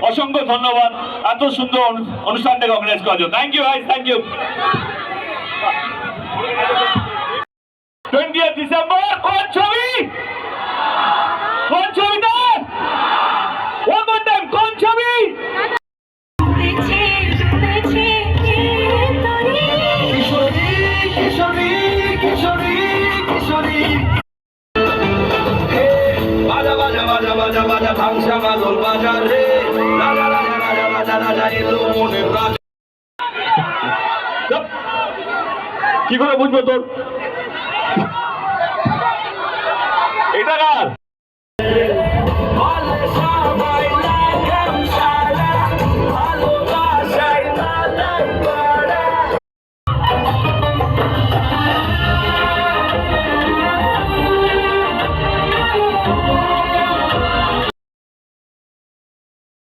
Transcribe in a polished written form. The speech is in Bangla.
অসংখ্য ধন্যবাদ এত সুন্দর অনুষ্ঠানটাকে অর্গানাইজ করার জন্য। Thank you guys, thank you. 20 December কোন ছবি? কোন ছবিটা? ওয়ান মোর টাইম, কোন ছবি? কিশোরী কিশোরী কিশোরী কিশোরী বাজা বাজা বাজা বাজা বাজা ভাংসা মাদল বাজার রে রাজা রাজা রাজা রাজা রাজা এলো মনের রাজা। কি করে বুঝবো তোর